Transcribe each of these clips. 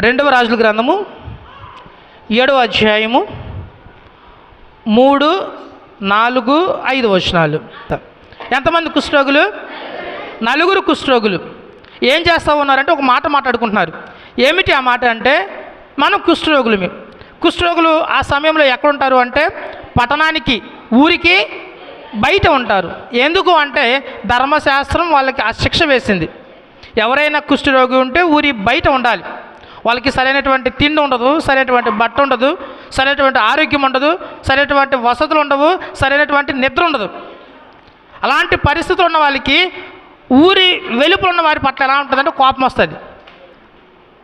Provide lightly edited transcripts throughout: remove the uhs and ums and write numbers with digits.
రెండవ రాజుల గ్రంథము 7వ అధ్యాయము 3, 4, 5 వచనాలు. ఎంతమంది కుష్ఠరోగులు? 4 కుష్ఠరోగులు. ఏం చేస్తూ ఉన్నారంటే ఒక మాట మాట్లాడుకుంటున్నారు. ఏమిటి ఆ మాట అంటే, మనం కుష్ఠరోగులు. కుష్ఠరోగులు ఆ సమయంలో ఎక్కడ ఉంటారు అంటే పట్టణానికి, ఊరికి బయట ఉంటారు. ఎందుకు అంటే ధర్మశాస్త్రం వాళ్ళకి ఆ శిక్ష వేసింది. ఎవరైనా కుష్ఠరోగి ఉంటే ఊరి బయట ఉండాలి. వాళ్ళకి సరైనటువంటి తిండి ఉండదు, సరైనటువంటి బట్ట ఉండదు, సరైనటువంటి ఆరోగ్యం ఉండదు, సరైనటువంటి వసతులు ఉండవు, సరైనటువంటి నిద్ర ఉండదు. అలాంటి పరిస్థితులు ఉన్న వాళ్ళకి ఊరి వెలుపల ఉన్న వారి పట్ల ఎలా ఉంటుందంటే కోపం వస్తుంది.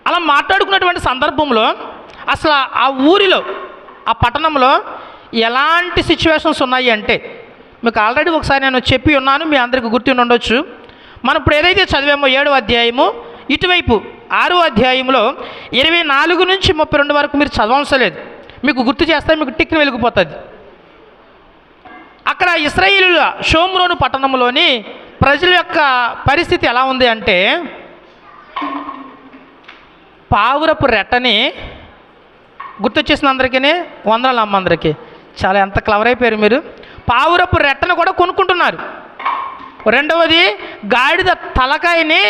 అలా మాట్లాడుకున్నటువంటి సందర్భంలో అసలు ఆ ఊరిలో, ఆ పట్టణంలో ఎలాంటి సిచ్యువేషన్స్ ఉన్నాయి అంటే మీకు ఆల్రెడీ ఒకసారి నేను చెప్పి ఉన్నాను, మీ అందరికీ గుర్తుండి ఉండొచ్చు. మనం ఇప్పుడు ఏదైతే చదివామో 7వ అధ్యాయము, ఇటువైపు 6వ అధ్యాయంలో 24 నుంచి 32 వరకు మీరు చదవవలసిన లేదు. మీకు గుర్తు చేస్తే మీకు టిక్ని వెలిగిపోతుంది. అక్కడ ఇశ్రాయేలీయుల షోమ్రోను పట్టణంలోని ప్రజల యొక్క పరిస్థితి ఎలా ఉంది అంటే, పావురపు రెట్టని గుర్తొచ్చేసిన అందరికీ వందనాలు అమ్మ, అందరికీ చాలా ఎంత క్లవర్ అయిపోయారు మీరు. పావురపు రెట్టను కూడా కొనుక్కుంటున్నారు. రెండవది గాడిద తలకాయని,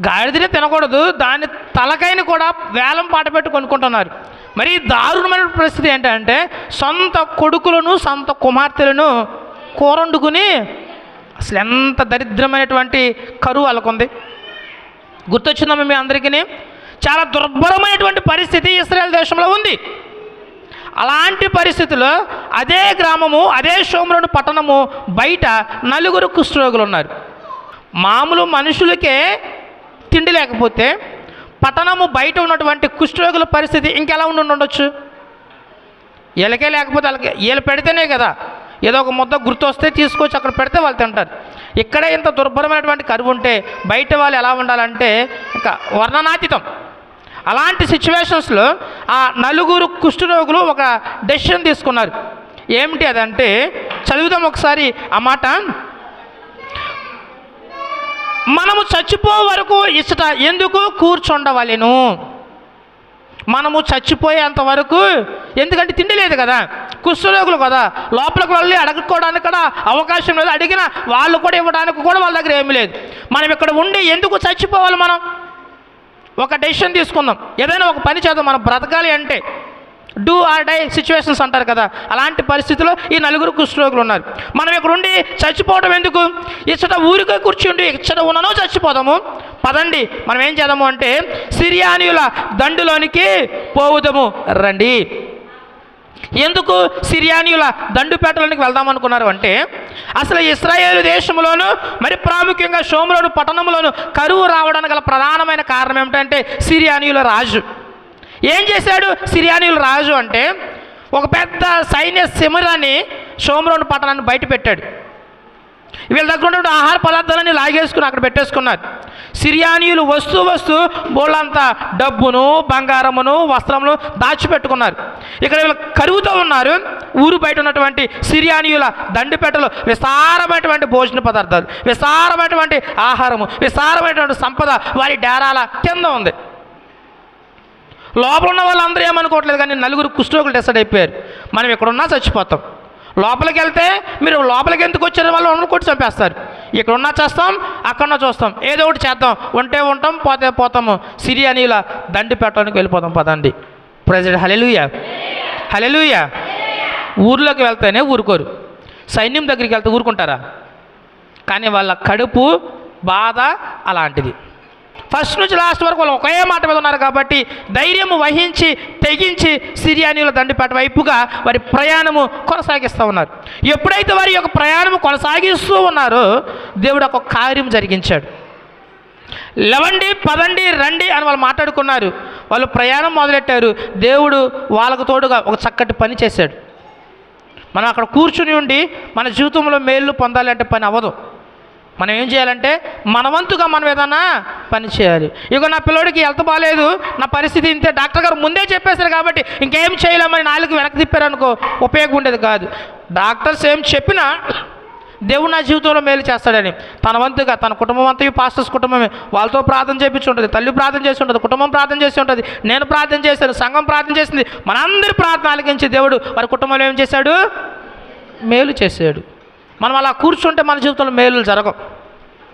గాడిదనే తినకూడదు, దాని తలకాయని కూడా వేలం పాట పెట్టి కొనుక్కుంటున్నారు. మరి దారుణమైన పరిస్థితి ఏంటంటే సొంత కొడుకులను, సొంత కుమార్తెలను కూరండుకుని, అసలు ఎంత దరిద్రమైనటువంటి కరువు వాళ్ళకుంది. గుర్తొచ్చిందమ్మా మీ అందరికీ? చాలా దుర్భరమైనటువంటి పరిస్థితి ఇశ్రాయేల్ దేశంలో ఉంది. అలాంటి పరిస్థితుల్లో అదే గ్రామము, అదే షోమ్రోను పట్టణము బయట 4 కుష్ఠరోగులు ఉన్నారు. మామూలు మనుషులకే తిండి లేకపోతే పట్టణము బయట ఉన్నటువంటి కుష్ఠరోగుల పరిస్థితి ఇంకెలా ఉండొచ్చు? వీళ్ళకే లేకపోతే వాళ్ళకి, వీళ్ళు పెడితేనే కదా ఏదో ఒక ముద్ద గుర్తొస్తే తీసుకొచ్చి అక్కడ పెడితే వాళ్ళు తింటారు. ఇక్కడే ఇంత దుర్భరమైనటువంటి కరువు ఉంటే బయట వాళ్ళు ఎలా ఉండాలంటే ఇంకా వర్ణనాతీతం. అలాంటి సిచ్యువేషన్స్లో ఆ 4 కుష్ఠరోగులు ఒక డెసిషన్ తీసుకున్నారు. ఏమిటి అదంటే చదువుదాం ఒకసారి ఆ మాట. మనము చచ్చిపో వరకు ఇచ్చట ఎందుకు కూర్చుండవలెను? మనము చచ్చిపోయేంత వరకు, ఎందుకంటే తిండి లేదు కదా, కుష్ఠరోగులు కదా, లోపలికి వెళ్ళి అడగడానికి కూడా అవకాశం లేదు, అడిగిన వాళ్ళు కూడా ఇవ్వడానికి కూడా వాళ్ళ దగ్గర ఏమీ లేదు. మనం ఇక్కడ ఉండి ఎందుకు చచ్చిపోవాలి? మనం ఒక డెసిషన్ తీసుకుందాం, ఏదైనా ఒక పని చేద్దాం. మనం బ్రతకాలి అంటే డూ ఆర్ డై సిచ్యువేషన్స్ అంటారు కదా, అలాంటి పరిస్థితుల్లో ఈ 4 కుష్ఠరోగులు ఉన్నారు. మనం ఇక్కడ ఉండి చచ్చిపోవడం ఎందుకు? ఇచ్చట ఊరికే కూర్చుండి ఇచ్చట ఉన్ననో చచ్చిపోదాము, పదండి మనం ఏం చేద్దాము అంటే సిరియానీయుల దండులోనికి పోవుదాము రండి. ఎందుకు సిరియానీయుల దండుపేటలోనికి వెళ్దాం అనుకున్నారు అంటే, అసలు ఇశ్రాయేలు దేశంలోను మరి ప్రాముఖ్యంగా షోమ్రోను పట్టణంలోను కరువు రావడానికి గల ప్రధానమైన కారణం ఏమిటంటే సిరియానీయుల రాజు. ఏం చేశాడు సిరియానీయుల రాజు అంటే, ఒక పెద్ద సైన్య శిబిరాన్ని షోమ్రోను పట్టణాన్ని బయట పెట్టాడు. వీళ్ళ దగ్గర ఉన్న ఆహార పదార్థాలన్నీ లాగేసుకుని అక్కడ పెట్టేసుకున్నారు. సిరియానీయులు వస్తూ బోళ్ళంతా డబ్బును, బంగారమును, వస్త్రమును దాచిపెట్టుకున్నారు. ఇక్కడ వీళ్ళు కరువుతో ఉన్నారు. ఊరు బయట ఉన్నటువంటి సిరియానీయుల దండుపేటలో విస్తారమైనటువంటి భోజన పదార్థాలు, విస్తారమైనటువంటి ఆహారము, విస్తారమైనటువంటి సంపద వారి డేరాల కింద ఉంది. లోపల ఉన్న వాళ్ళందరూ ఏమనుకోవట్లేదు, కానీ 4 కుష్ఠరోగులు డిసైడ్ అయిపోయారు, మనం ఇక్కడున్నా చచ్చిపోతాం. లోపలికి వెళ్తే మీరు లోపలికి ఎందుకు వచ్చారు వాళ్ళు కొట్టి చంపేస్తారు. ఇక్కడ ఉన్నా చేస్తాం, అక్కడన్నా చూస్తాం, ఏదో ఒకటి చేద్దాం, ఉంటే ఉంటాం, పోతే పోతాము, సిరియానీయుల దండి పెట్టడానికి వెళ్ళిపోతాం పదండి. ప్రెసిడెంట్ హల్లెలూయా, హల్లెలూయా. ఊర్లోకి వెళ్తేనే ఊరుకోరు, సైన్యం దగ్గరికి వెళ్తే ఊరుకుంటారా? కానీ వాళ్ళ కడుపు బాధ అలాంటిది. ఫస్ట్ నుంచి లాస్ట్ వరకు వాళ్ళు ఒకే మాట మీద ఉన్నారు కాబట్టి ధైర్యం వహించి తెగించి సిరియానీయుల దండుపేట వైపుగా వారి ప్రయాణము కొనసాగిస్తూ ఉన్నారు. ఎప్పుడైతే వారి యొక్క ప్రయాణము కొనసాగిస్తూ ఉన్నారో దేవుడు ఒక కార్యం జరిగించాడు. లేవండి, పదండి, రండి అని వాళ్ళు మాట్లాడుకున్నారు. వాళ్ళు ప్రయాణం మొదలెట్టారు. దేవుడు వాళ్ళకు తోడుగా ఒక చక్కటి పని చేశాడు. మనం అక్కడ కూర్చుని ఉండి మన జీవితంలో మేలు పొందాలి అంటే పని అవ్వదు. మనం ఏం చేయాలంటే మన వంతుగా మనం ఏదైనా పని చేయాలి. ఇక నా పిల్లోడికి హెల్త్ బాగాలేదు, నా పరిస్థితి ఇంతే, డాక్టర్ గారు ముందే చెప్పేశారు కాబట్టి ఇంకేం చేయలేమని 4 వెనక్కి తిప్పారనుకో ఉపయోగం ఉండేది కాదు. డాక్టర్స్ ఏం చెప్పినా దేవుడు నా జీవితంలో మేలు చేస్తాడని తన వంతుగా తన కుటుంబం అంతా పాస్టర్స్ కుటుంబమే, వాళ్ళతో ప్రార్థన చేయించి ఉంటుంది, తల్లి ప్రార్థన చేసి ఉంటుంది, కుటుంబం ప్రార్థన చేసి ఉంటుంది, నేను ప్రార్థన చేశాను, సంఘం ప్రార్థన చేసింది, మనందరి ప్రార్థన ఆలకించి దేవుడు వారి కుటుంబంలో ఏం చేశాడు? మేలు చేశాడు. మనం అలా కూర్చుంటే మన జీవితంలో మేలు జరగవు.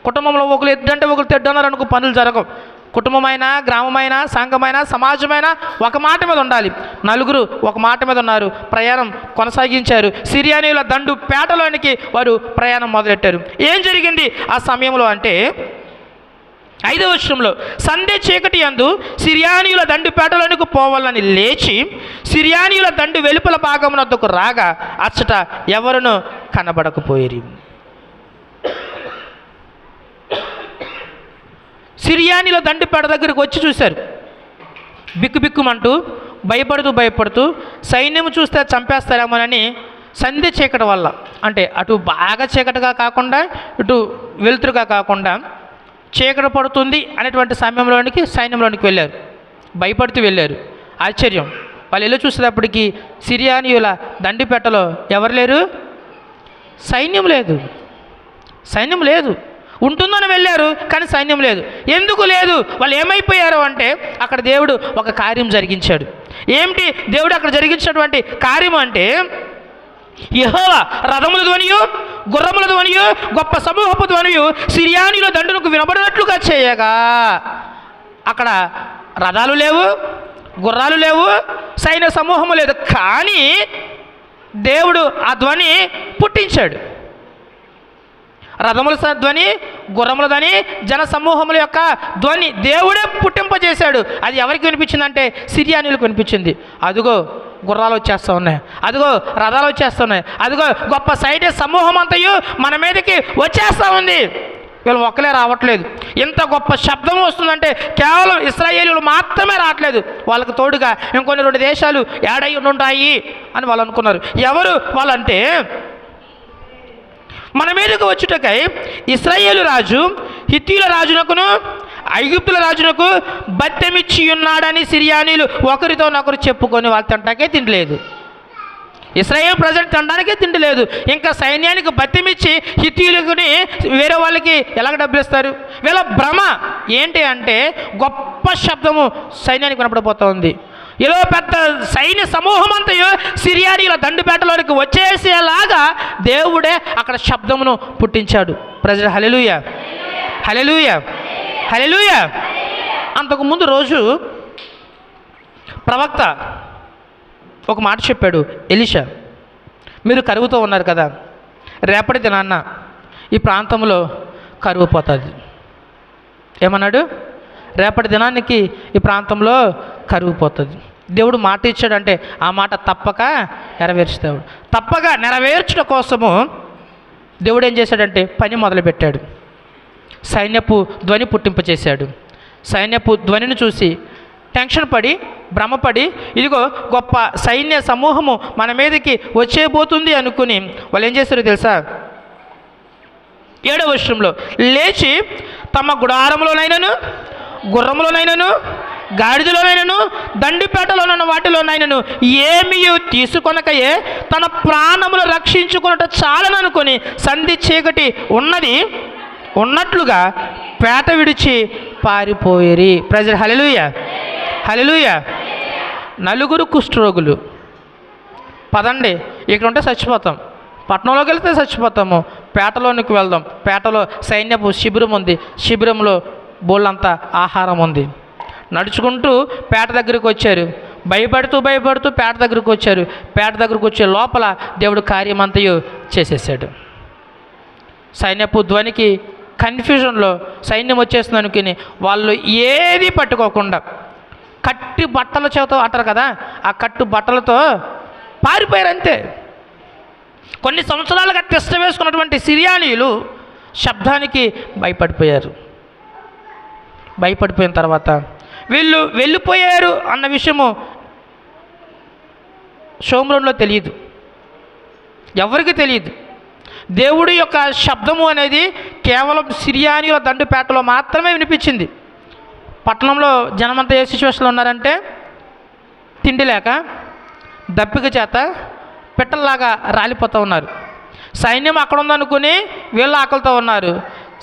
కుటుంబంలో ఒకరు ఎద్దంటే ఒకరు తెడ్డు అన్నారు అనుకో, పనులు జరగవు. కుటుంబమైనా, గ్రామమైనా, సంఘమైనా, సమాజమైనా ఒక మాట మీద ఉండాలి. నలుగురు ఒక మాట మీద ఉన్నారు, ప్రయాణం కొనసాగించారు. సిరియానీయుల దండు పేటలోనికి వారు ప్రయాణం మొదలెట్టారు. ఏం జరిగింది ఆ సమయంలో అంటే 5వ వచనంలో, సంధ్య చీకటి యందు సిరియానీయుల దండు పేటలోనికి పోవాలని లేచి సిరియానీయుల దండు వెలుపల భాగమునొద్దకు రాగా అచ్చట ఎవరును కనబడకపోయిరి. సిరియానీల దండుపేట దగ్గరికి వచ్చి చూశారు. బిక్కుబిక్కుమంటూ భయపడుతూ సైన్యం చూస్తే చంపేస్తారేమోనని సంధ్య చీకటి వల్ల, అంటే అటు బాగా చీకటిగా కాకుండా ఇటు వెలుతురుగా కాకుండా చీకటి పడుతుంది అనేటువంటి సైన్యంలోనికి వెళ్ళారు. భయపడుతూ వెళ్ళారు. ఆశ్చర్యం, వాళ్ళు వెళ్ళి చూసేటప్పటికి సిరియానీయుల దండిపేటలో ఎవరు లేరు? సైన్యం లేదు. ఉంటుందని వెళ్ళారు కానీ సైన్యం లేదు. ఎందుకు లేదు? వాళ్ళు ఏమైపోయారు అంటే అక్కడ దేవుడు ఒక కార్యం జరిగించాడు. ఏమిటి దేవుడు అక్కడ జరిగించినటువంటి కార్యం అంటే, యెహోవా రథముల ధ్వనియు గుర్రముల ధ్వనియు గొప్ప సమూహపు ధ్వనియు సిరియానీయుల దండునకు వినబడినట్లుగా చేయగా, అక్కడ రథాలు లేవు, గుర్రాలు లేవు, సైన్య సమూహము లేదు, కానీ దేవుడు ఆ ధ్వని పుట్టించాడు. రథముల ధ్వని, గుర్రముల ధ్వని, జన సమూహముల యొక్క ధ్వని దేవుడే పుట్టింపజేశాడు. అది ఎవరికి వినిపించిందంటే సిరియానీయులకు వినిపించింది. అదిగో గుర్రాలు వచ్చేస్తూ ఉన్నాయి, అదిగో రథాలు వచ్చేస్తూ ఉన్నాయి, అదిగో గొప్ప సైన్య సమూహం అంతయు మన మీదకి వచ్చేస్తూ ఉంది. వీళ్ళు ఒక్కలే రావట్లేదు. ఇంత గొప్ప శబ్దం వస్తుందంటే కేవలం ఇశ్రాయేలీయులు మాత్రమే రావట్లేదు, వాళ్ళకి తోడుగా ఇంకొన్ని 2 దేశాలు యాడై ఉంటాయి అని వాళ్ళు అనుకున్నారు. ఎవరు వాళ్ళంటే, మన మీదకు వచ్చుటకై ఇశ్రాయేలు రాజు హిత్తీయుల రాజునకును ఐగుప్తుల రాజునకు బత్తెమిచ్చి ఉన్నాడని సిరియానీయులు ఒకరితోనొకరు చెప్పుకొని వాళ్ళు తినటానికే తిండిలేదు. ఇశ్రాయేలు ప్రజలు తినడానికే తిండిలేదు, ఇంకా సైన్యానికి బత్తెమిచ్చి హిత్తీయులకుని వేరే వాళ్ళకి ఎలాగ డబ్బులు ఇస్తారు? వీళ్ళ భ్రమ ఏంటి అంటే గొప్ప శబ్దము సైన్యానికి వినపడిపోతుంది. ఇలా పెద్ద సైన్య సమూహం అంతయు సిరియానీయుల దండుపేటలోనికి వచ్చేసేలాగా దేవుడే అక్కడ శబ్దమును పుట్టించాడు. ప్రజలు హల్లెలూయా, హల్లెలూయా, హల్లెలూయా. అంతకుముందు రోజు ప్రవక్త ఒక మాట చెప్పాడు. ఎలీషా, మీరు కరువుతో ఉన్నారు కదా, రేపటి దినాన్న ఈ ప్రాంతంలో కరువు పోతుంది. ఏమన్నాడు? రేపటి దినానికి ఈ ప్రాంతంలో కరువు పోతుంది. దేవుడు మాట ఇచ్చాడంటే ఆ మాట తప్పక నెరవేర్చుతాడు. తప్పక నెరవేర్చడం కోసము దేవుడు ఏం చేశాడంటే పని మొదలుపెట్టాడు. సైన్యపు ధ్వని పుట్టింపచేశాడు. సైన్యపు ధ్వనిని చూసి టెన్షన్ పడి భ్రమపడి ఇదిగో గొప్ప సైన్య సమూహము మన మీదకి వచ్చేపోతుంది అనుకుని వాళ్ళు ఏం చేశారో తెలుసా? 7వ వచనంలో, లేచి తమ గుడారములోనైనను గుర్రములోనైనను గాడిదలోనైనను దండిపేటలోనైనా వాటిలోనైనను ఏమీ తీసుకొనకయే తన ప్రాణములు రక్షించుకున్నట్టు చాలననుకొని సంధి చీకటి ఉన్నట్లుగా పేట విడిచి పారిపోయేరి. ప్రజలు హల్లెలూయా, హల్లెలూయా. 4 కుష్ఠరోగులు, పదండి ఇక్కడ ఉంటే చచ్చిపోతాం, పట్టణంలోకి వెళ్తే చచ్చిపోతాము, పేటలోనికి వెళ్దాం, పేటలో సైన్యపు శిబిరం ఉంది, శిబిరంలో బోళ్ళంతా ఆహారం ఉంది. నడుచుకుంటూ పేట దగ్గరికి వచ్చారు. భయపడుతూ పేట దగ్గరికి వచ్చారు. పేట దగ్గరికి వచ్చే లోపల దేవుడు కార్యమంతయు చేసేసాడు. సైన్యపు ధ్వనికి కన్ఫ్యూజన్లో సైన్యం వచ్చేస్తుంది అనుకుని వాళ్ళు ఏది పట్టుకోకుండా కట్టి బట్టల చేత అంటారు కదా, ఆ కట్టు బట్టలతో పారిపోయారు అంతే. కొన్ని సంవత్సరాలుగా టెస్ట్ వేసుకున్నటువంటి సిరియానీయులు శబ్దానికి భయపడిపోయిన తర్వాత వీళ్ళు వెళ్ళిపోయారు అన్న విషయము షోమ్రోన్లో తెలియదు, ఎవరికి తెలియదు. దేవుడి యొక్క శబ్దము అనేది కేవలం సిరియానీయుల దండుపేటలో మాత్రమే వినిపించింది. పట్టణంలో జనమంతా ఏ సిచ్యువేషన్లో ఉన్నారంటే తిండి లేక దప్పిక చేత పిట్టల్లాగా రాలిపోతూ ఉన్నారు. సైన్యం అక్కడ ఉందనుకుని వీళ్ళు ఆకలితో ఉన్నారు.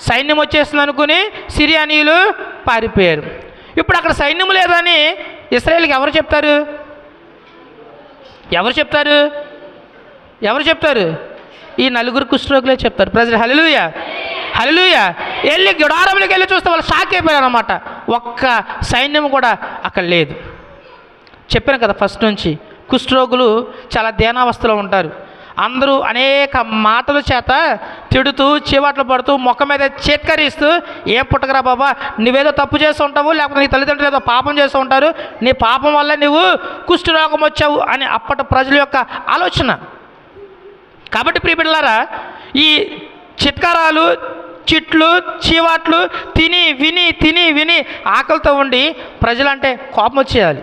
సైన్యం వచ్చేస్తుంది అనుకుని సిరియానీయులు పారిపోయారు. ఇప్పుడు అక్కడ సైన్యం లేదని ఇశ్రాయేలుకి ఎవరు చెప్తారు? ఎవరు చెప్తారు? ఈ నలుగురు కుష్ఠరోగులే చెప్తారు. ప్రజలు హల్లెలూయా హల్లెలూయా. వెళ్ళి గుడారంలోకి వెళ్ళి చూస్తే వాళ్ళు షాక్ అయిపోయారు అన్నమాట. ఒక్క సైన్యం కూడా అక్కడ లేదు. చెప్పాను కదా ఫస్ట్ నుంచి, కుష్ఠరోగులు చాలా దీనావస్థలో ఉంటారు. అందరూ అనేక మాటల చేత తిడుతూ చీవాట్లు పడుతూ మొక్క మీద చేత్కరిస్తూ, ఏం పుట్టకరా బాబా, నువ్వేదో తప్పు చేస్తూ ఉంటావు, లేకపోతే నీ తల్లిదండ్రులు ఏదో పాపం చేస్తూ ఉంటారు, నీ పాపం వల్ల నువ్వు కుష్ఠరోగం వచ్చావు అని అప్పటి ప్రజల యొక్క ఆలోచన. కాబట్టి ప్రియబిడ్డలారా, ఈ చిట్కారాలు చిట్లు చీవాట్లు తిని విని ఆకలితో ఉండి ప్రజలంటే కోపం వచ్చేయాలి.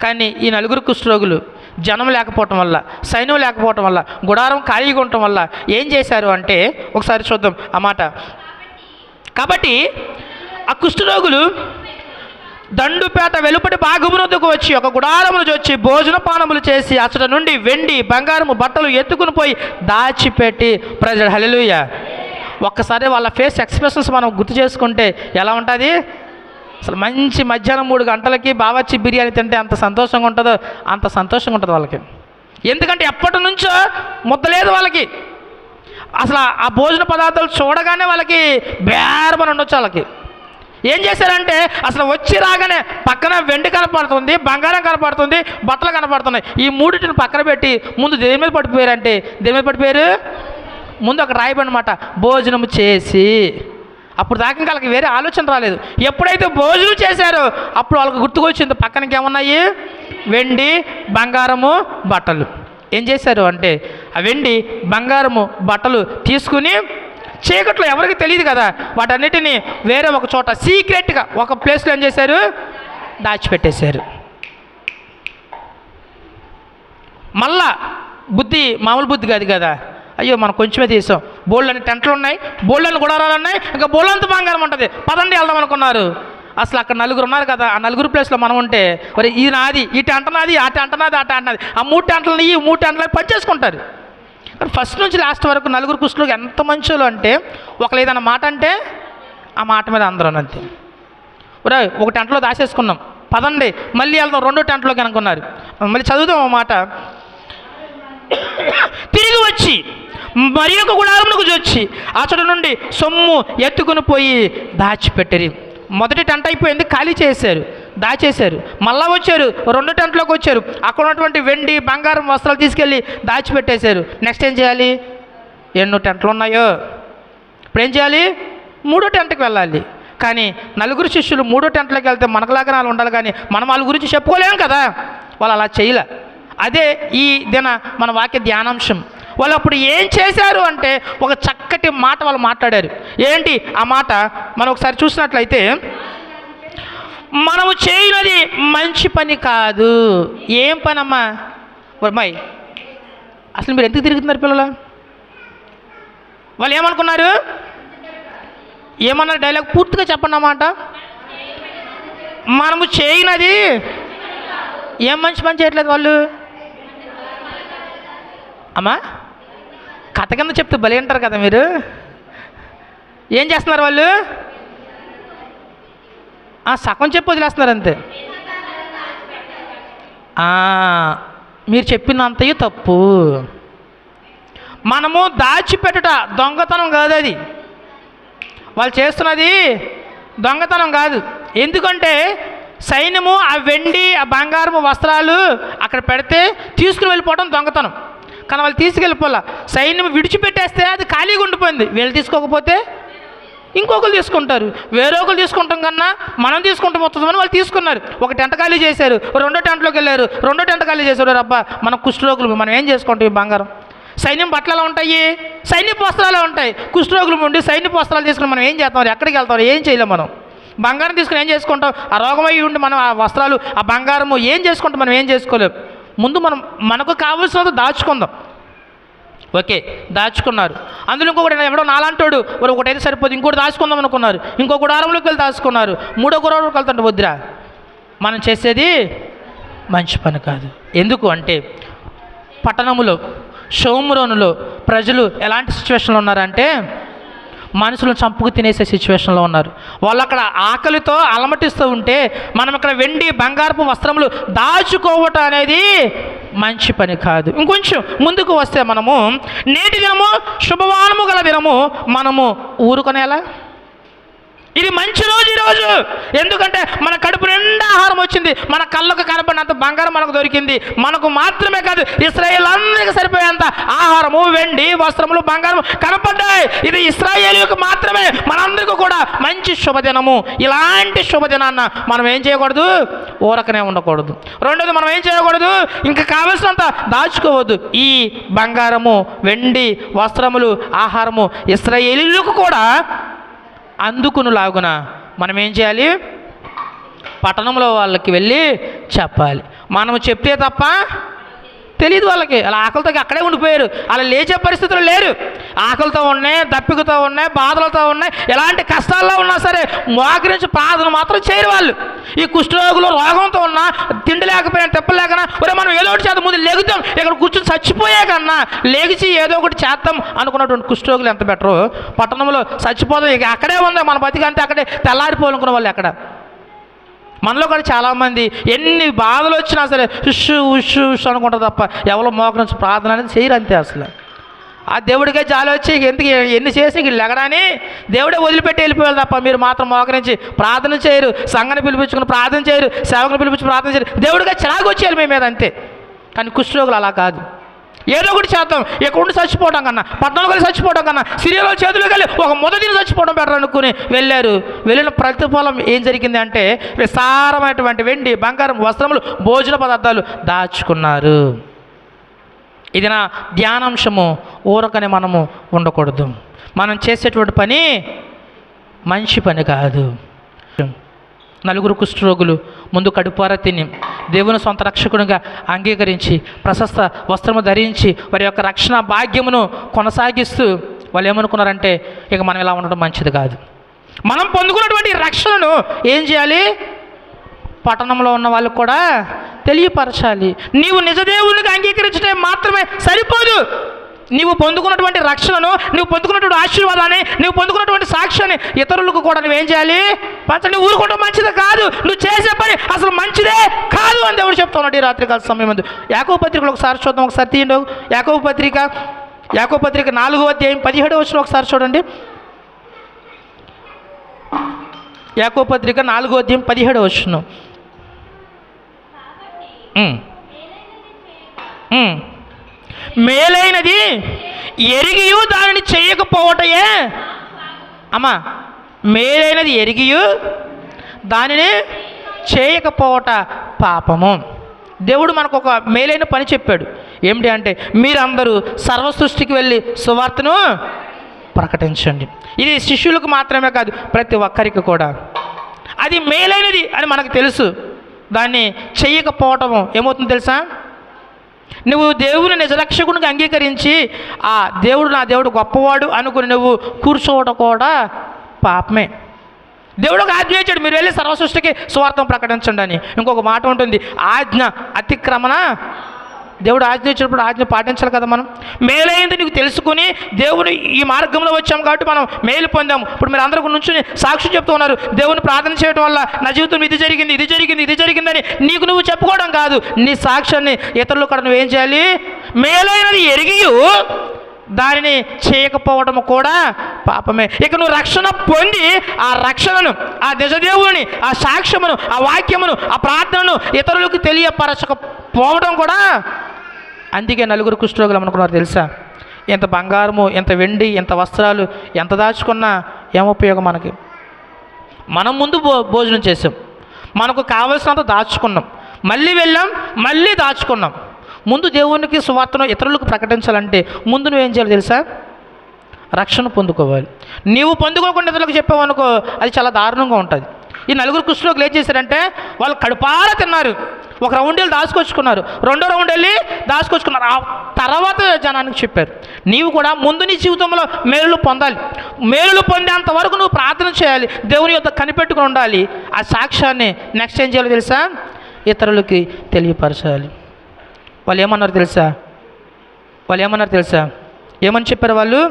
కానీ ఈ నలుగురు కుష్ఠరోగులు జనం లేకపోవటం వల్ల, సైన్యం లేకపోవటం వల్ల, గుడారం ఖాళీగా ఉండటం వల్ల ఏం చేశారు అంటే, ఒకసారి చూద్దాం ఆ మాట. కాబట్టి ఆ కుష్ఠరోగులు దండుపేట వెలుపటి భాగమునకు వచ్చి ఒక గుడారమును వచ్చి భోజన పానములు చేసి అచ్చట నుండి వెండి బంగారము బట్టలు ఎత్తుకుని పోయి దాచిపెట్టి ప్రజలు హల్లెలూయా. ఒక్కసారి వాళ్ళ ఫేస్ ఎక్స్ప్రెషన్స్ మనం గుర్తు చేసుకుంటే ఎలా ఉంటుంది? అసలు మంచి మధ్యాహ్నం 3 గంటలకి బావచ్చి బిర్యానీ తింటే అంత సంతోషంగా ఉంటుందో అంత సంతోషంగా ఉంటుంది వాళ్ళకి. ఎందుకంటే ఎప్పటి నుంచో ముద్దలేదు వాళ్ళకి. అసలు ఆ భోజన పదార్థాలు చూడగానే వాళ్ళకి బేరమని ఉండొచ్చు. వాళ్ళకి ఏం చేశారంటే, అసలు వచ్చి రాగానే పక్కన వెండి కనపడుతుంది, బంగారం కనపడుతుంది, బట్టలు కనపడుతున్నాయి. ఈ మూడింటిని పక్కన పెట్టి ముందు దేని మీద పడిపోయారంటే, దేని మీద పడిపోయారు? ముందు ఒక రాయబడినమాట, భోజనం చేసి. అప్పుడు దాకా ఇంకా వాళ్ళకి వేరే ఆలోచన రాలేదు. ఎప్పుడైతే భోజనం చేశారో అప్పుడు వాళ్ళకి గుర్తుకొచ్చింది పక్కనకి ఏమున్నాయి? వెండి బంగారము బట్టలు. ఏం చేశారు అంటే, ఆ వెండి బంగారము బట్టలు తీసుకుని, చీకట్లో ఎవరికి తెలియదు కదా, వాటన్నిటినీ వేరే ఒక చోట సీక్రెట్గా ఒక ప్లేస్లో ఏం చేశారు? దాచిపెట్టేశారు. మళ్ళా బుద్ధి మామూలు బుద్ధి కాదు కదా, అయ్యో మనం కొంచెమే తీసాం, బోళ్ళని టెంట్లు ఉన్నాయి, బోళ్ళని గుడారాలు ఉన్నాయి, ఇంకా బోళ్ళంత బంగారం ఉంటుంది, పదండి వెళ్దాం అనుకున్నారు. అసలు అక్కడ నలుగురు ఉన్నారు కదా, ఆ నలుగురు ప్లేస్లో మనం ఉంటే, మరి ఇది నాది, ఈ టెంట నాది, ఆ టెంట నాది, ఆ టెంట నాది, ఆ 3 టెంట్లని ఈ 3 టెంట్లని పనిచేసుకుంటారు. ఫస్ట్ నుంచి లాస్ట్ వరకు నలుగురు కుష్ఠరోగులు ఎంత మంచోళ్ళు అంటే, ఒకళ్ళు ఏదైనా మాట అంటే ఆ మాట మీద అందరూ అంతే. ఒక టెంట్లో దాచేసుకున్నాం, పదండి మళ్ళీ వెళ్దాం 2 టెంట్లోకి అనుకున్నారు. మళ్ళీ చదువుదాం ఆ మాట. తిరిగి వచ్చి మరి ఒక గుడారమునకు వచ్చి అచ్చట నుండి సొమ్ము ఎత్తుకుని పోయి దాచిపెట్టారు. మొదటి టెంట్ అయిపోయింది, ఖాళీ చేశారు, దాచేశారు. మళ్ళా వచ్చారు 2 టెంట్లోకి వచ్చారు, అక్కడ ఉన్నటువంటి వెండి బంగారం వస్త్రాలు తీసుకెళ్ళి దాచిపెట్టేశారు. నెక్స్ట్ ఏం చేయాలి? ఎన్నో టెంట్లు ఉన్నాయో ఇప్పుడు ఏం చేయాలి? 3వ టెంట్కి వెళ్ళాలి. కానీ నలుగురు శిష్యులు 3వ టెంట్లోకి వెళ్తే మనకులాగా నాలుగు ఉండాలి, కానీ మనం వాళ్ళ గురించి చెప్పుకోలేము కదా. వాళ్ళు అలా చేయలే. అదే ఈ దిన మన వాక్య ధ్యానాంశం. వాళ్ళు అప్పుడు ఏం చేశారు అంటే, ఒక చక్కటి మాట వాళ్ళు మాట్లాడారు. ఏంటి ఆ మాట? మనం ఒకసారి చూసినట్లయితే, మనము చేయనది మంచి పని కాదు. ఏం పని అమ్మా? అమ్మాయి అసలు మీరు ఎందుకు తిరుగుతున్నారు పిల్లలు? వాళ్ళు ఏమనుకున్నారు? ఏమన్నారు? డైలాగ్ పూర్తిగా చెప్పండి అన్నమాట. మనము చేయనది ఏం మంచి పని చేయట్లేదు వాళ్ళు. అమ్మా కథ కింద చెప్తే బలి అంటారు కదా మీరు. ఏం చేస్తున్నారు వాళ్ళు? సగం చెప్పి వదిలేస్తున్నారు అంతే. మీరు చెప్పినంతయు తప్పు. మనము దాచిపెట్టుట దొంగతనం కాదు, అది వాళ్ళు చేస్తున్నది దొంగతనం కాదు. ఎందుకంటే సైన్యము ఆ వెండి ఆ బంగారము వస్త్రాలు అక్కడ పెడితే తీసుకుని వెళ్ళిపోవడం దొంగతనం. కానీ వాళ్ళు తీసుకెళ్ళిపోలే. సైన్యం విడిచిపెట్టేస్తే అది ఖాళీగా ఉండిపోయింది. వీళ్ళు తీసుకోకపోతే ఇంకొకరు తీసుకుంటారు. వేరే ఒకరు తీసుకుంటాం కన్నా మనం తీసుకుంటాం వస్తుందని వాళ్ళు తీసుకున్నారు. ఒక టెంట ఖాళీ చేశారు, 2వ టెంట్లోకి వెళ్ళారు, 2వ టెంట ఖాళీ చేశారు. అబ్బా మన కుష్ఠరోగులు మనం ఏం చేసుకుంటాం? ఈ బంగారం సైన్యం బట్టలు ఎలా ఉంటాయి? సైన్యపు వస్త్రాలు ఉంటాయి. కుష్ఠరోగులు ఉండి సైన్యపు వస్త్రాలు తీసుకుని మనం ఏం చేస్తాం? ఎక్కడికి వెళ్తాం? ఏం చేయలేం. మనం బంగారం తీసుకుని ఏం చేసుకుంటాం? ఆ రోగమై ఉండి మనం ఆ వస్త్రాలు ఆ బంగారము ఏం చేసుకుంటాం? మనం ఏం చేసుకోలేం. ముందు మనకు కావాల్సినది దాచుకుందాం. ఓకే, దాచుకున్నారు. అందులో ఇంకొకటి ఎవడో నాలంటాడు, ఒకటైతే సరిపోదు, ఇంకోటి దాచుకుందాం అనుకున్నారు. ఇంకో గుడారంలోకి వెళ్ళి దాచుకున్నారు. 3వ గుడారంలోకి వెళ్తుంటే వద్దురా, మనం చేసేది మంచి పని కాదు. ఎందుకు అంటే, పట్టణములో షోమ్రోనులో ప్రజలు ఎలాంటి సిచ్యువేషన్లో ఉన్నారంటే మనుషులను చంపుకు తినేసే సిచ్యువేషన్లో ఉన్నారు. వాళ్ళు అక్కడ ఆకలితో అలమటిస్తూ ఉంటే మనం ఇక్కడ వెండి బంగారపు వస్త్రములు దాచుకోవటం అనేది మంచి పని కాదు. ఇంకొంచెం ముందుకు వస్తే మనము నేటి దినము శుభవానము గల దినము మనము ఊరుకునేలా. ఇది మంచి రోజు ఈరోజు. ఎందుకంటే మన కడుపు నిండా ఆహారం వచ్చింది, మన కళ్ళకు కనపడినంత బంగారం మనకు దొరికింది. మనకు మాత్రమే కాదు, ఇశ్రాయేల్ అందరికీ సరిపోయేంత ఆహారము, వెండి, వస్త్రములు, బంగారం కనపడ్డాయి. ఇది ఇశ్రాయేలుకు మాత్రమే, మనందరికీ కూడా మంచి శుభదినము. ఇలాంటి శుభదినాన్న మనం ఏం చేయకూడదు, ఊరకనే ఉండకూడదు. రెండోది, మనం ఏం చేయకూడదు, ఇంకా కావలసినంత దాచుకోవద్దు. ఈ బంగారము, వెండి, వస్త్రములు, ఆహారము ఇశ్రాయేలీయులకు కూడా అందుకునులాగున మనం ఏం చేయాలి, పట్టణంలో వాళ్ళకి వెళ్ళి చెప్పాలి. మనము చెప్తే తప్ప తెలియదు వాళ్ళకి. అలా ఆకలితో అక్కడే ఉండిపోయారు, అలా లేచే పరిస్థితులు లేరు. ఆకలితో ఉన్నాయి, దప్పికతో ఉన్నాయి, బాధలతో ఉన్నాయి, ఎలాంటి కష్టాల్లో ఉన్నా సరే మోకరించి ప్రార్థన మాత్రం చేయరు వాళ్ళు. ఈ కుష్ఠరోగులు రోగంతో ఉన్నా, తిండి లేకపోయినా, తెప్పలేకనా, ఒరే మనం ఏదో ఒకటి చేద్దాం, ముందు లెగుతాం, ఇక్కడ కూర్చొని చచ్చిపోయే కన్నా లేచి ఏదో ఒకటి చేద్దాం అనుకున్నటువంటి కుష్ఠరోగులు ఎంత బెటరు. పట్టణంలో చచ్చిపోదాం, ఇక అక్కడే ఉందా మన బతికంటే అక్కడే తెల్లారిపోవాలనుకున్న వాళ్ళు ఎక్కడ. మనలో కూడా చాలామంది ఎన్ని బాధలు వచ్చినా సరే ఉష్ ఉష్ ఉష్ అనుకుంటారు తప్ప ఎవరో మోకరించి ప్రార్థన అనేది చేయరు. అంతే అసలు. ఆ దేవుడికే జాలి వచ్చి ఎందుకు ఎన్ని చేసి ఇక్కడ లెగడాని దేవుడే వదిలిపెట్టి వెళ్ళిపోయారు తప్ప మీరు మాత్రం మోకరించి ప్రార్థన చేయరు, సంఘాన్ని పిలిపించుకుని ప్రార్థన చేయరు, సేవకుని పిలిపించి ప్రార్థన చేయరు. దేవుడిగా చిరాకు వచ్చేయాలి మీ మీద అంతే. కానీ కుష్ఠరోగులు అలా కాదు. ఏదో ఒకటి చేద్దాం, ఎక్కడుండి చచ్చిపోవడం కన్నా, పట్టణంలో కలిసి చచ్చిపోవడం కన్నా, సిరియాలో చేతులు వెళ్ళి ఒక మొదటిని చచ్చిపోవడం బెటర్ అనుకుని వెళ్ళారు. వెళ్ళిన ప్రతిఫలం ఏం జరిగింది అంటే విస్తారమైనటువంటి వెండి, బంగారం, వస్త్రములు, భోజన పదార్థాలు దాచుకున్నారు. ఇది నా ధ్యానాంశము. ఊరకనే మనము ఉండకూడదు. మనం చేసేటువంటి పని మంచి పని కాదు. నలుగురు కుష్ఠరోగులు ముందు కడుపార తిని దేవుని సొంత రక్షకునిగా అంగీకరించి ప్రశస్త వస్త్రము ధరించి వారి యొక్క రక్షణ భాగ్యమును కొనసాగిస్తూ వాళ్ళు ఏమనుకున్నారంటే ఇక మనం ఇలా ఉండడం మంచిది కాదు. మనం పొందుకున్నటువంటి రక్షణను ఏం చేయాలి, పట్టణంలో ఉన్న వాళ్ళకు కూడా తెలియపరచాలి. నీవు నిజదేవునికి అంగీకరించడం మాత్రమే సరిపోదు. నీవు పొందుకున్నటువంటి రక్షణను, నువ్వు పొందుకున్నటువంటి ఆశీర్వాదాన్ని, నువ్వు పొందుకున్నటువంటి సాక్ష్యాన్ని ఇతరులకు కూడా నువ్వేం చేయాలి, పంచండి. ఊరుకోవడం మంచిది కాదు, నువ్వు చేసే పని అసలు మంచిదే కాదు అని దేవుడు చెప్తున్నాడు ఈ రాత్రికాల సమయం ముందు. యాకోబు పత్రికలో ఒకసారి చూద్దాం, ఒకసారి తీయండి. యాకోబు పత్రిక 4వ అధ్యాయం 17వ వచనం ఒకసారి చూడండి. యాకోబు పత్రిక 4వ అధ్యాయం 17వ వచనం. మేలైనది ఎరిగియు దానిని చేయకపోవటయే. అమ్మా, మేలైనది ఎరిగియు దానిని చేయకపోవట పాపము. దేవుడు మనకు ఒక మేలైన పని చెప్పాడు. ఏమిటి అంటే మీరందరూ సర్వ సృష్టికి వెళ్ళి సువార్తను ప్రకటించండి. ఇది శిష్యులకు మాత్రమే కాదు, ప్రతి ఒక్కరికి కూడా అది మేలైనది అని మనకు తెలుసు. దాన్ని చెయ్యకపోవటము ఏమవుతుందో తెలుసా, నువ్వు దేవుని నిజరక్షకునికి అంగీకరించి ఆ దేవుడు నా దేవుడు గొప్పవాడు అనుకుని నువ్వు కూర్చోవడం కూడా పాపమే. దేవుడు ఒక ఆజ్ఞ ఇచ్చాడు, మీరు వెళ్ళి సర్వసృష్టికి సువార్తను ప్రకటించండి అని. ఇంకొక మాట ఉంటుంది, ఆజ్ఞ అతిక్రమణ. దేవుడు ఆజ్ఞ ఇచ్చినప్పుడు ఆజ్ఞ పాటించాలి కదా. మనం మేలైంది నీకు తెలుసుకుని దేవుని ఈ మార్గంలో వచ్చాము కాబట్టి మనం మేలు పొందాము. ఇప్పుడు మీరు అందరూ నుంచుని సాక్షి చెప్తూ ఉన్నారు, దేవుని ప్రార్థన చేయడం వల్ల నా జీవితం ఇది జరిగింది, ఇది జరిగింది, ఇది జరిగిందని నీకు నువ్వు చెప్పుకోవడం కాదు, నీ సాక్ష్యాన్ని ఇతరులు కూడా నువ్వేం చేయాలి, మేలైనది ఎరిగియు దానిని చేయకపోవడం కూడా పాపమే. ఇక నువ్వు రక్షణ పొంది ఆ రక్షణను, ఆ నిజదేవుని, ఆ సాక్ష్యమును, ఆ వాక్యమును, ఆ ప్రార్థనను ఇతరులకు తెలియపరచకపోవడం కూడా. అందుకే నలుగురు కుష్ఠరోగులు అనుకున్నారు తెలుసా, ఎంత బంగారము, ఎంత వెండి, ఎంత వస్త్రాలు ఎంత దాచుకున్నా ఏముపయోగం మనకి. మనం ముందు భోజనం చేసాం, మనకు కావలసినంత దాచుకున్నాం, మళ్ళీ వెళ్ళాం, మళ్ళీ దాచుకున్నాం. ముందు దేవునికి సువార్తను ఇతరులకు ప్రకటించాలంటే ముందు నువ్వేం చేయాలి తెలుసా, రక్షణ పొందుకోవాలి. నీవు పొందుకోకుండా ఇతరులకు చెప్పావనుకో అది చాలా దారుణంగా ఉంటుంది. ఈ నలుగురు కుష్ఠరోగులు ఏం చేశారంటే వాళ్ళు కడుపారా తిన్నారు, ఒక రౌండ్ వెళ్ళి దాచుకొచ్చుకున్నారు, రెండో రౌండ్ వెళ్ళి దాచుకొచ్చుకున్నారు, ఆ తర్వాత జనానికి చెప్పారు. నీవు కూడా ముందు నీ జీవితంలో మేలులు పొందాలి. మేలులు పొందేంత వరకు నువ్వు ప్రార్థన చేయాలి, దేవుని యొద్ద కనిపెట్టుకుని ఉండాలి. ఆ సాక్ష్యాన్ని నెక్స్ట్ ఏం చేయాలో తెలుసా, ఇతరులకి తెలియపరచాలి. వాళ్ళు ఏమన్నారు తెలుసా, వాళ్ళు ఏమన్నారు తెలుసా? ఏమని చెప్పారు వాళ్ళు?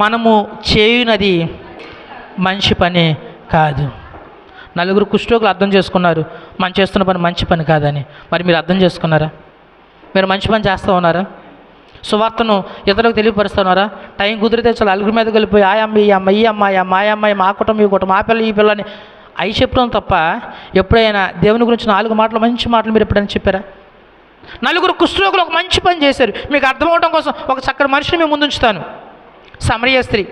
మనము చేయునది మంచి పని కాదు. నలుగురు కుష్ఠరోగులు అర్థం చేసుకున్నారు మనం చేస్తున్న పని మంచి పని కాదని. మరి మీరు అర్థం చేసుకున్నారా? మీరు మంచి పని చేస్తూ ఉన్నారా? సువార్తను ఇతరులకు తెలియపరుస్తున్నారా? టైం కుదిరితే చాలా అలుగురి మీదకి వెళ్ళిపోయి ఆ అమ్మ ఈ అమ్మ ఈ అమ్మాయి మా అమ్మాయి మా కుటుంబం ఈ కుటుంబం మా పిల్ల ఈ పిల్లని అవి చెప్పడం తప్ప ఎప్పుడైనా దేవుని గురించి 4 మాటలు మంచి మాటలు మీరు ఎప్పుడైనా చెప్పారా? నలుగురు కుష్ఠరోగులు ఒక మంచి పని చేశారు. మీకు అర్థమవడం కోసం ఒక చక్కటి మనిషిని మేము ముందుంచుతాను. సమరయ స్త్రీ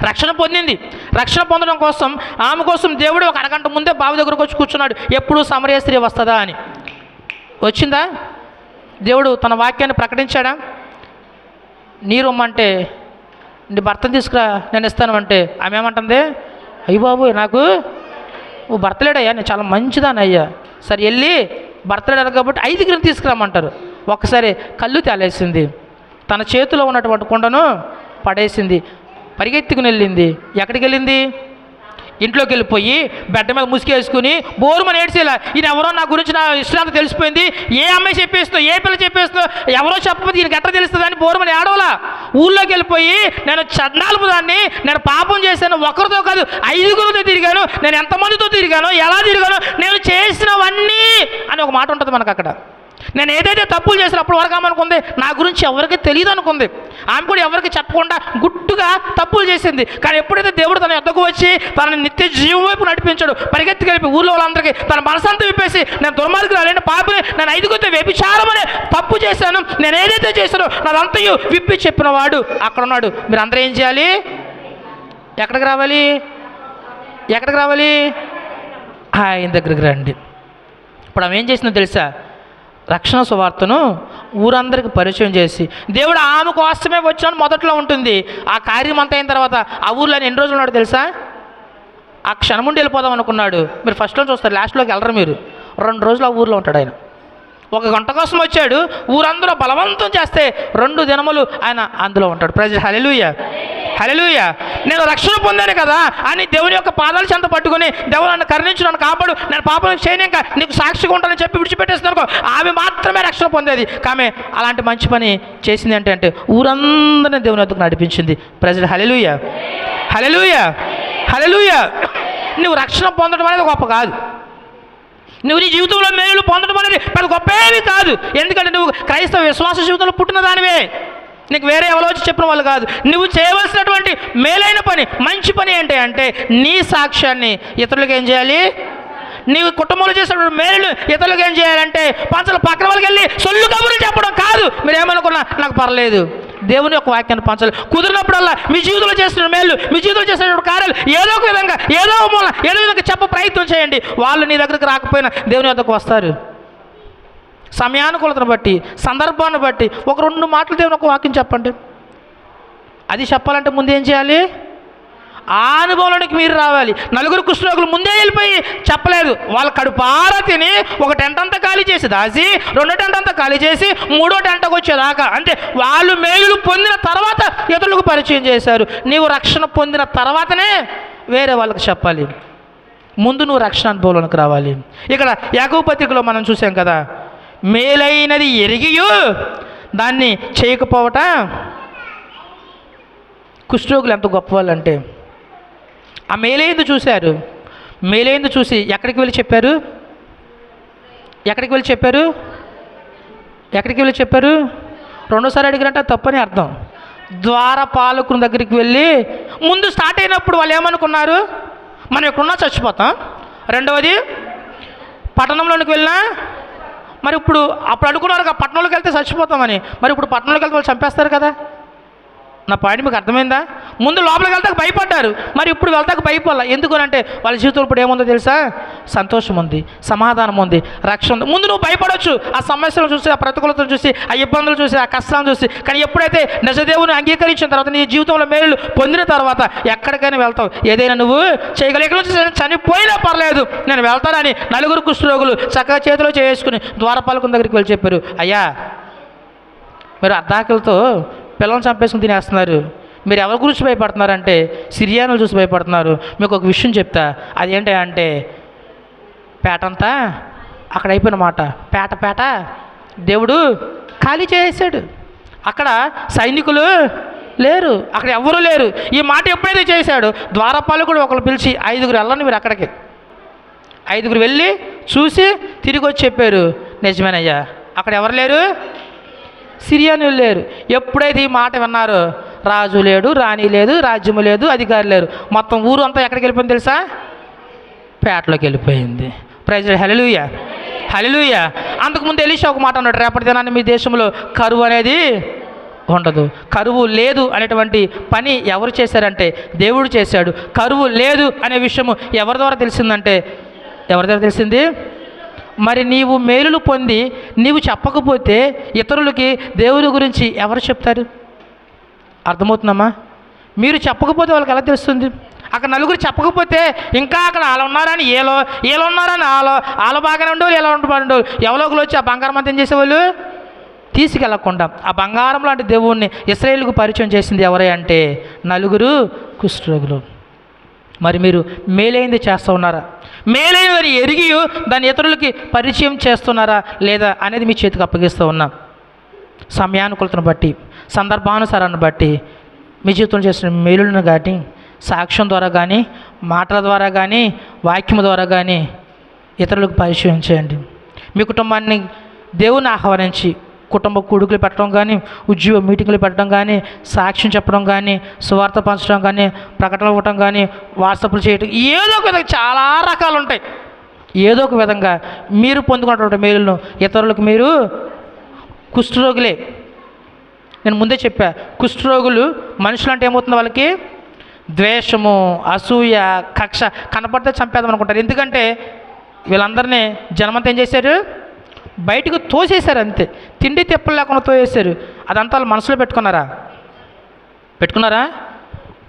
రక్షణ పొందింది. రక్షణ పొందడం కోసం ఆమె కోసం దేవుడు ఒక అరగంట ముందే బావి దగ్గరకు వచ్చి కూర్చున్నాడు. ఎప్పుడు సమరయ స్త్రీ వస్తుందా అని. వచ్చిందా? దేవుడు తన వాక్యాన్ని ప్రకటించాడా? నీరు ఇమ్మంటే నీ భర్తను తీసుకురా నేను ఇస్తాను అంటే ఆమె ఏమంటుంది? అయ్యి బాబు నాకు ఓ భర్త లేడయ్యా, నేను చాలా మంచిదాన్ని అయ్యా. సరే వెళ్ళి భర్త లేడు కాబట్టి 5 తీసుకురామంటారు. ఒక్కసారి కళ్ళు తేలేసింది, తన చేతిలో ఉన్నటువంటి కుండను పడేసింది, పరిగెత్తుకుని వెళ్ళింది. ఎక్కడికి వెళ్ళింది? ఇంట్లోకి వెళ్ళిపోయి బెడ్ మీద ముసుగేసుకుని బోరుమని ఏడ్చేలా, ఈయన ఎవరో నా గురించి నా ఇష్టాంత తెలిసిపోయింది, ఏ అమ్మాయి చెప్పేస్తుందో ఏ పిల్ల చెప్పేస్తుందో ఎవరో చెప్పకపోతే ఈయనకి ఎట్లా తెలుస్తుంది అని బోరుమని ఏడవలా. ఊళ్ళోకి వెళ్ళిపోయి నేను చండాలపు దాన్ని, నేను పాపం చేశాను, ఒకరితో కాదు 5 తిరిగాను, నేను ఎంతమందితో తిరిగాను, ఎలా తిరిగాను, నేను చేసినవన్నీ అని ఒక మాట ఉంటుంది మనకు అక్కడ. నేను ఏదైతే తప్పులు చేసినా అప్పుడు వరకు ఆమె అనుకుంది నా గురించి ఎవరికి తెలియదు అనుకుంది. ఆమె కూడా ఎవరికి చెప్పకుండా గుట్టుగా తప్పులు చేసింది. కానీ ఎప్పుడైతే దేవుడు తన యొద్దకు వచ్చి తనని నిత్య జీవం వైపు నడిపించాడు, పరిగెత్తుకెళ్ళి ఊళ్ళో వాళ్ళందరికీ తన మనసంతా విప్పేసి నేను దుర్మార్గురాలైన పాపిని, నేను 5 వ్యభిచారం అనే తప్పు చేశాను, నేను ఏదైతే చేశానో నాదంతయు విప్పి చెప్పిన వాడు అక్కడ ఉన్నాడు. మీరు అందరూ ఏం చేయాలి? ఎక్కడికి రావాలి? ఎక్కడికి రావాలి? ఆయన దగ్గరికి రండి. ఇప్పుడు ఆమె ఏం చేసిందో తెలుసా? రక్షణ సువార్తను ఊరందరికి పరిచయం చేసి, దేవుడు ఆమె కోసమే వచ్చాను మొదట్లో ఉంటుంది. ఆ కార్యం అంతా అయిన తర్వాత ఆ ఊర్లో ఎన్ని రోజులు ఉన్నాడు తెలుసా? ఆ క్షణముండి వెళ్ళిపోదాం అనుకున్నాడు. మీరు ఫస్ట్లో చూస్తారు, లాస్ట్లోకి వెళ్ళరు మీరు. 2 రోజులు ఆ ఊర్లో ఉంటాడు ఆయన. 1 గంట కోసం వచ్చాడు, ఊరందరూ బలవంతం చేస్తే 2 దినములు ఆయన అందులో ఉంటాడు. ప్రజలు హల్లెలూయా హల్లెలూయా. నేను రక్షణ పొందాను కదా అని దేవుని యొక్క పాదాల చెంత పట్టుకుని దేవుడు నన్ను కరుణించు, నన్ను కాపాడు, నేను పాపం చేయను, ఇంకా నీకు సాక్షిగా ఉంటానని చెప్పి విడిచిపెట్టేస్తున్నాను. ఆమె మాత్రమే రక్షణ పొందేది. ఆమె అలాంటి మంచి పని చేసింది అంటే ఊరందరినీ దేవుని వద్దకు నడిపించింది. ప్రజలు హల్లెలూయా హల్లెలూయా హల్లెలూయా. నువ్వు రక్షణ పొందడం అనేది గొప్ప కాదు. నువ్వు నీ జీవితంలో మేలు పొందడం అనేది పెద్ద గొప్ప ఏమీ కాదు. ఎందుకంటే నువ్వు క్రైస్తవ విశ్వాస జీవితంలో పుట్టిన దానివే. నీకు వేరే ఎవరో వచ్చి చెప్పిన వాళ్ళు కాదు. నువ్వు చేయవలసినటువంటి మేలైన పని, మంచి పని అంటే నీ సాక్ష్యాన్ని ఇతరులకు ఏం చేయాలి? నీవు కుటుంబంలో చేసినటువంటి మేలు ఇతరులకు ఏం చేయాలంటే పంచలు పక్కన వాళ్ళకి వెళ్ళి సొల్లు కబుర్లు చెప్పడం కాదు. మీరు ఏమనుకున్నా నాకు పర్లేదు, దేవుని యొక్క వాక్యాన్ని పంచాలి. కుదిరినప్పుడల్లా మీ జీవితంలో చేసిన మేలు, మీ జీవితంలో చేసినటువంటి కార్యాలు ఏదో ఒక విధంగా, ఏదో ఒక మూల, ఏదో విధంగా చెప్ప ప్రయత్నం చేయండి. వాళ్ళు నీ దగ్గరికి రాకపోయినా దేవుని వద్దకు వస్తారు. సమయానుకూలతను బట్టి, సందర్భాన్ని బట్టి ఒక 2 మాటలు దేవుని ఒక వాక్యం చెప్పండి. అది చెప్పాలంటే ముందు ఏం చేయాలి? ఆ అనుభవంలోనికి మీరు రావాలి. 4 కుష్ఠరోగులు ముందే వెళ్ళిపోయి చెప్పలేదు. వాళ్ళ కడుపారా తిని 1 టెంట్ అంతా ఖాళీ చేసి దాసి 2 టెంట్ అంతా ఖాళీ చేసి 3వ టెంట్కి వచ్చేదాకా, అంటే వాళ్ళు మేలు పొందిన తర్వాత ఇతరులకు పరిచయం చేశారు. నీవు రక్షణ పొందిన తర్వాతనే వేరే వాళ్ళకి చెప్పాలి. ముందు నువ్వు రక్షణ అనుభవంలోనికి రావాలి. ఇక్కడ యాకోబు పత్రికలో మనం చూసాం కదా, మేలైనది ఎరిగియు దాన్ని చేయకపోవట. కుష్ఠరోగులు ఎంత గొప్ప వాళ్ళు అంటే ఆ మేలైంది చూశారు. మేలైంది చూసి ఎక్కడికి వెళ్ళి చెప్పారు? ఎక్కడికి వెళ్ళి చెప్పారు? ఎక్కడికి వెళ్ళి చెప్పారు? 2సారి అడిగినట్టు తప్పని అర్థం. ద్వారపాలకుని దగ్గరికి వెళ్ళి, ముందు స్టార్ట్ అయినప్పుడు వాళ్ళు ఏమనుకున్నారు? మనం ఎక్కడున్నా చచ్చిపోతాం. 2వది పట్టణంలోనికి వెళ్ళినా, మరి ఇప్పుడు అప్పుడు అనుకున్నారు కదా పట్టణంలోకి వెళ్తే చచ్చిపోతామని. మరి ఇప్పుడు పట్టణంలోకి వెళ్తే వాళ్ళు చంపేస్తారు కదా. నా పాయింట్ మీకు అర్థమైందా? ముందు లోపలికి వెళ్తాక భయపడ్డారు, మరి ఇప్పుడు వెళ్తాక భయపడాల. ఎందుకనంటే వాళ్ళ జీవితంలో ఇప్పుడు ఏముందో తెలుసా? సంతోషం ఉంది, సమాధానం ఉంది, రక్షణ ఉంది. ముందు నువ్వు భయపడవచ్చు ఆ సమస్యలు చూసి, ఆ ప్రతికూలతలు చూసి, ఆ ఇబ్బందులు చూసి, ఆ కష్టాలను చూసి. కానీ ఎప్పుడైతే నిజదేవుని అంగీకరించిన తర్వాత, నీ జీవితంలో మేలు పొందిన తర్వాత ఎక్కడికైనా వెళ్తావు. ఏదైనా నువ్వు చేయగలిగే నుంచి చనిపోయినా పర్లేదు నేను వెళ్తానని 4 కుష్ఠరోగులు చక్కగా చేతిలో చేసుకుని ద్వారపాలకుని దగ్గరికి వెళ్ళి చెప్పారు, అయ్యా మీరు అర్ధాకలతో పిల్లల్ని చంపేసుకుని తినేస్తున్నారు, మీరు ఎవరి గురించి భయపడుతున్నారంటే సిరియానులు చూసి భయపడుతున్నారు. మీకు ఒక విషయం చెప్తా, అదేంటి అంటే పేటంతా అక్కడ అయిపోయిన మాట. పేట దేవుడు ఖాళీ చేసేసాడు. అక్కడ సైనికులు లేరు, అక్కడ ఎవ్వరూ లేరు. ఈ మాట ఎప్పుడైతే చేశాడు, ద్వారపాలకుడు ఒకరు పిలిచి 5 వెళ్ళండి మీరు అక్కడికి. 5 వెళ్ళి చూసి తిరిగి వచ్చి చెప్పారు, నిజమేనయ్యా అక్కడ ఎవరు లేరు, సిరియనులు లేరు. ఎప్పుడైతే ఈ మాట విన్నారో రాజు లేడు, రాణి లేదు, రాజ్యము లేదు, అధికారి లేరు. మొత్తం ఊరు అంతా ఎక్కడికి వెళ్ళిపోయింది తెలుసా? పేటలోకి వెళ్ళిపోయింది. ప్రైజ్ హల్లెలూయా, హల్లెలూయా. అంతకుముందు ఎలీషా ఒక మాట అన్నాడు, రేపటి దినాన్ని మీ దేశంలో కరువు అనేది ఉండదు. కరువు లేదు అనేటువంటి పని ఎవరు చేశారంటే దేవుడు చేశాడు. కరువు లేదు అనే విషయము ఎవరి ద్వారా తెలిసిందంటే ఎవరి ద్వారా తెలిసింది? మరి నీవు మేలులు పొంది నీవు చెప్పకపోతే ఇతరులకి దేవుని గురించి ఎవరు చెప్తారు? అర్థమవుతుందమ్మా? మీరు చెప్పకపోతే వాళ్ళకి ఎలా తెలుస్తుంది? అక్కడ నలుగురు చెప్పకపోతే ఇంకా అక్కడ వాళ్ళు ఉన్నారని వీళ్ళు ఉన్నారని వాళ్ళు బాగానే ఉండేవాళ్ళు, ఎలా ఉండేవాళ్ళు. ఎవరోకలు వచ్చి ఆ బంగారం అంతా ఏం చేసేవాళ్ళు? తీసుకెళ్ళకుండా. ఆ బంగారం లాంటి దేవుణ్ణి ఇశ్రాయేలుకు పరిచయం చేసింది ఎవరే అంటే నలుగురు కుష్ఠరోగులు. మరి మీరు మేలైంది చేస్తూ ఉన్నారా? మేలైనది ఎరిగి దాన్ని ఇతరులకి పరిచయం చేస్తున్నారా లేదా అనేది మీ చేతికి అప్పగిస్తూ ఉన్నాం. సమయానుకూలతను బట్టి, సందర్భానుసారాన్ని బట్టి మీ జీవితంలో చేసిన మేలులను కానీ, సాక్ష్యం ద్వారా కానీ, మాటల ద్వారా కానీ, వాక్యం ద్వారా కానీ ఇతరులకు పరిచయం చేయండి. మీ కుటుంబాన్ని దేవుని ఆహ్వానించి కుటుంబ కూడుకులు పెట్టడం కానీ, ఉద్యోగ మీటింగులు పెట్టడం కానీ, సాక్ష్యం చెప్పడం కానీ, సువార్త పంచడం కానీ, ప్రకటనలు ఇవ్వటం కానీ, వాట్సాప్లు చేయటం, ఏదో ఒక విధంగా చాలా రకాలు ఉంటాయి. ఏదో ఒక విధంగా మీరు పొందుకున్నటువంటి మేలును ఇతరులకు మీరు కుష్ఠరోగులే. నేను ముందే చెప్పా, కుష్ఠరోగులు మనుషులు అంటే ఏమవుతుంది? వాళ్ళకి ద్వేషము, అసూయ, కక్ష కనపడితే చంపేద్దాం అనుకుంటారు. ఎందుకంటే వీళ్ళందరినీ జనమంతా ఏం చేశారు? బయటకు తోసేశారు అంతే. తిండి తెప్పలు లేకుండా తోసేశారు. అదంతా వాళ్ళు మనసులో పెట్టుకున్నారా?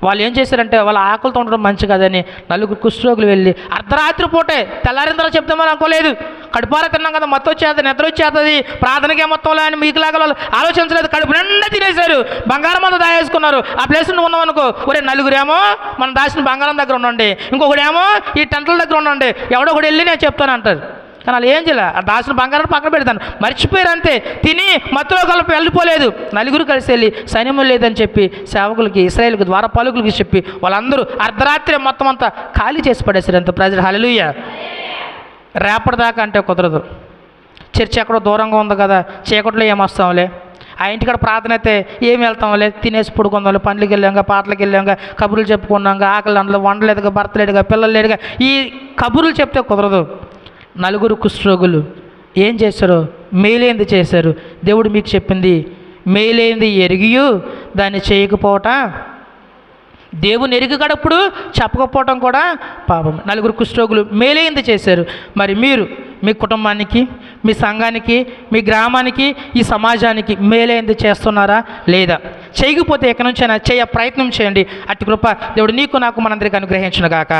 వాళ్ళు ఏం చేశారంటే వాళ్ళ ఆకలితో ఉండడం మంచి కదని నలుగురు కుష్ఠరోగులు వెళ్ళి అర్ధరాత్రి పూటే తెల్లారిందరూ చెప్తామని అనుకోలేదు. కడుపారా తిన్నాం కదా, మత్తు వచ్చేది, నిద్ర వచ్చేస్తుంది, ప్రార్థనకే మొత్తంలో అని మీకులాగా వాళ్ళు ఆలోచించలేదు. కడుపు నిండా తినేశారు, బంగారం అంతా దాయేసుకున్నారు. ఆ ప్లేస్ నువ్వు ఉన్నావు అనుకో, ఒరే నలుగురేమో మనం దాచిన బంగారం దగ్గర ఉండండి, ఇంకొకడేమో ఈ టెంట్ల దగ్గర ఉండండి, ఎవడో ఒకటి వెళ్ళి నేను చెప్తాను అంటారు. కానీ వాళ్ళు ఏం చేయాలి? ఆ దాచిన బంగారం పక్కన పెడతాను, మర్చిపోయారు అంతే. తిని మత్తులో కలిపి వెళ్ళిపోలేదు. నలుగురు కలిసి వెళ్ళి సైన్యం లేదని చెప్పి సేవకులకి, ఇశ్రాయేలుకి, ద్వారపాలకులకి చెప్పి వాళ్ళందరూ అర్ధరాత్రి మొత్తం అంతా ఖాళీ చేసి పడేశారు. అంత ప్రజలు హల్లెలూయా. రేపటిదాకా అంటే కుదరదు. చర్చి ఎక్కడో దూరంగా ఉంది కదా, చీకట్లో ఏమొస్తాంలే, ఆ ఇంటికాడ ప్రార్థన అయితే ఏమి వెళ్తాంలే, తినేసి పడుకుందాంలే, పనులకి వెళ్ళాంగా, పాటలకు వెళ్ళాంగా, కబుర్లు చెప్పుకున్నాంగా, ఆకలి అందులో వండలేదుగా, భర్త లేడుగా, పిల్లలు లేడుగా, ఈ కబుర్లు చెప్తే కుదరదు. నలుగురు కుష్ఠరోగులు ఏం చేశారో మేలేంది చేశారు. దేవుడు మీకు చెప్పింది మేలేంది ఎరిగియు దాన్ని చేయకపోవటం, దేవుని ఎరిగినప్పుడు చెప్పకపోవటం కూడా పాపం. నలుగురు కుష్ఠరోగులు మేలేంది చేశారు. మరి మీరు మీ కుటుంబానికి, మీ సంఘానికి, మీ గ్రామానికి, ఈ సమాజానికి మేలేంది చేస్తున్నారా లేదా? చేయకపోతే ఎక్కడి నుంచైనా ప్రయత్నం చేయండి. అట్టి కృప దేవుడు నీకు నాకు మనందరికీ అనుగ్రహించును గాక.